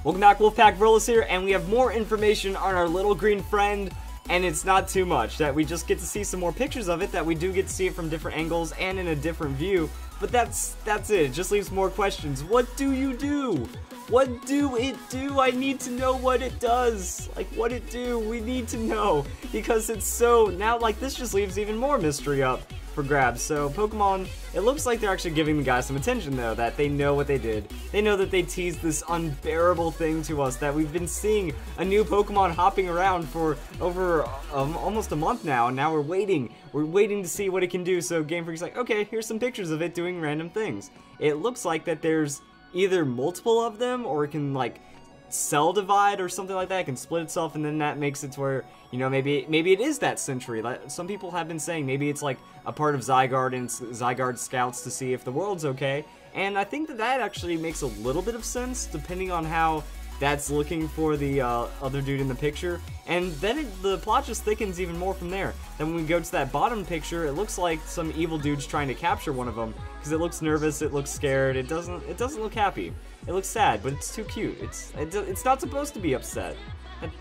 Welcome back, Wolfpack Verlis here, and we have more information on our little green friend, and it's not too much. That we just get to see some more pictures of it, that we do get to see it from different angles and in a different view, but that's it. It just leaves more questions. What do you do? What do it do? I need to know what it does. Like, what it do? We need to know, because it's so, now, like, this just leaves even more mystery up for grabs. So Pokemon, it looks like they're actually giving the guys some attention though, that they know what they did. They know that they teased this unbearable thing to us, that we've been seeing a new Pokemon hopping around for over almost a month now, and now we're waiting to see what it can do. So Game Freak's like, okay, here's some pictures of it doing random things. It looks like that there's either multiple of them, or it can like cell divide or something like that. It can split itself, and then that makes it to where, you know, maybe it is that century. Like some people have been saying, maybe it's like a part of Zygarde, and Zygarde scouts to see if the world's okay. And I think that actually makes a little bit of sense, depending on how that's looking for the other dude in the picture. And then the plot just thickens even more from there. Then when we go to that bottom picture, it looks like some evil dude's trying to capture one of them, because it looks nervous, it looks scared, it doesn't look happy. It looks sad, but it's too cute. It's not supposed to be upset.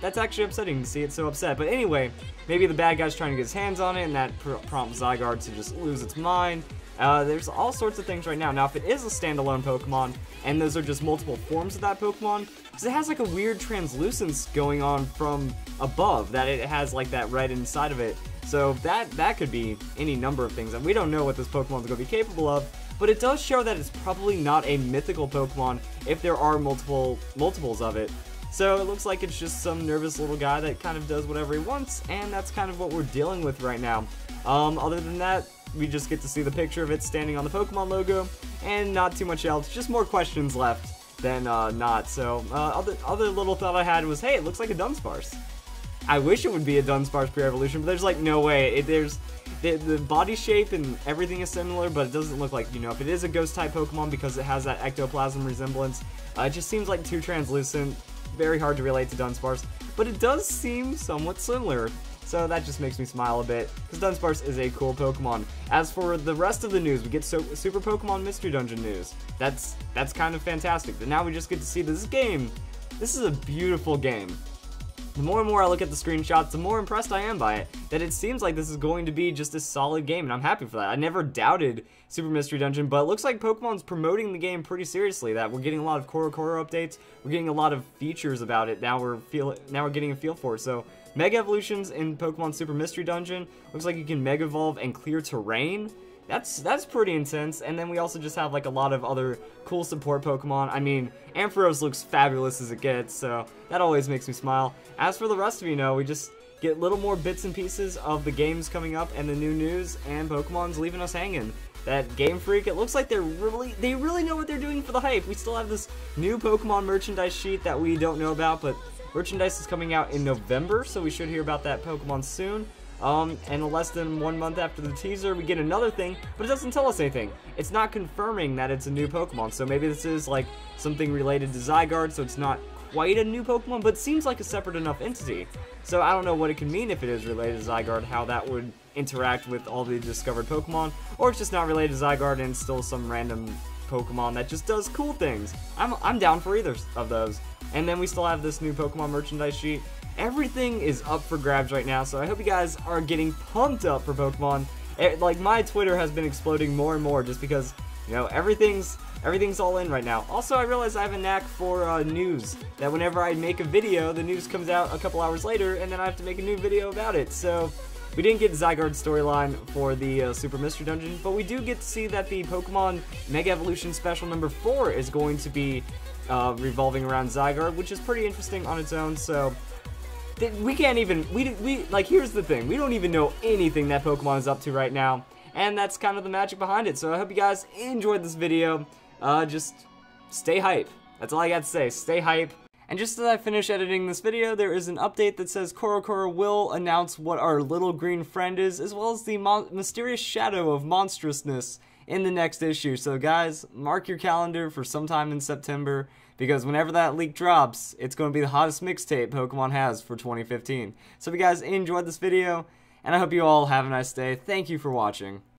That's actually upsetting to see it so upset. But anyway, maybe the bad guy's trying to get his hands on it, and that prompts Zygarde to just lose its mind. There's all sorts of things right now. Now, if it is a standalone Pokemon, and those are just multiple forms of that Pokemon, because it has like a weird translucence going on from above, that it has like that red inside of it. So that could be any number of things, and we don't know what this Pokemon's going to be capable of. But it does show that it's probably not a mythical Pokemon if there are multiples of it. So it looks like it's just some nervous little guy that kind of does whatever he wants, and that's kind of what we're dealing with right now. Other than that, we just get to see the picture of it standing on the Pokemon logo, and not too much else. Just more questions left than not. So other little thought I had was, hey, it looks like a Dunsparce. I wish it would be a Dunsparce pre-evolution, but there's like no way. The body shape and everything is similar, but it doesn't look like, you know, if it is a ghost-type Pokemon because it has that ectoplasm resemblance, it just seems like too translucent, very hard to relate to Dunsparce, but it does seem somewhat similar, so that just makes me smile a bit, because Dunsparce is a cool Pokemon. As for the rest of the news, we get Super Pokemon Mystery Dungeon news. That's kind of fantastic, but now we just get to see this game. This is a beautiful game. The more and more I look at the screenshots, the more impressed I am by it. That it seems like this is going to be just a solid game, and I'm happy for that. I never doubted Super Mystery Dungeon, but it looks like Pokemon's promoting the game pretty seriously. That we're getting a lot of Coro Coro updates, we're getting a lot of features about it. Now we're getting a feel for it. So Mega Evolutions in Pokemon Super Mystery Dungeon, looks like you can Mega Evolve and clear terrain. That's pretty intense. And then we also just have like a lot of other cool support Pokemon. I mean, Ampharos looks fabulous as it gets, so that always makes me smile. As for the rest of you know, we just get little more bits and pieces of the games coming up and the new news, and Pokemon's leaving us hanging. That Game Freak, it looks like they really know what they're doing for the hype. We still have this new Pokemon merchandise sheet that we don't know about, but merchandise is coming out in November, so we should hear about that Pokemon soon. And less than 1 month after the teaser, we get another thing, but it doesn't tell us anything. It's not confirming that it's a new Pokemon, so maybe this is like something related to Zygarde, so it's not quite a new Pokemon, but it seems like a separate enough entity. So I don't know what it can mean if it is related to Zygarde, how that would interact with all the discovered Pokemon, or it's just not related to Zygarde and still some random Pokemon that just does cool things. I'm down for either of those. And then we still have this new Pokemon merchandise sheet. Everything is up for grabs right now, so I hope you guys are getting pumped up for Pokemon. Like, my Twitter has been exploding more and more just because, you know, everything's all in right now. Also, I realize I have a knack for news, that whenever I make a video, the news comes out a couple hours later, and then I have to make a new video about it. So we didn't get Zygarde's storyline for the Super Mystery Dungeon, but we do get to see that the Pokemon Mega Evolution Special number 4 is going to be revolving around Zygarde, which is pretty interesting on its own. So we can't even, like, here's the thing, we don't even know anything that Pokemon is up to right now, and that's kind of the magic behind it. So I hope you guys enjoyed this video. Just stay hype. That's all I got to say, stay hype. And just as I finish editing this video, there is an update that says Coro Coro will announce what our little green friend is, as well as the mysterious shadow of monstrousness in the next issue. So guys, mark your calendar for sometime in September, because whenever that leak drops, it's going to be the hottest mixtape Pokemon has for 2015. So if you guys enjoyed this video, and I hope you all have a nice day. Thank you for watching.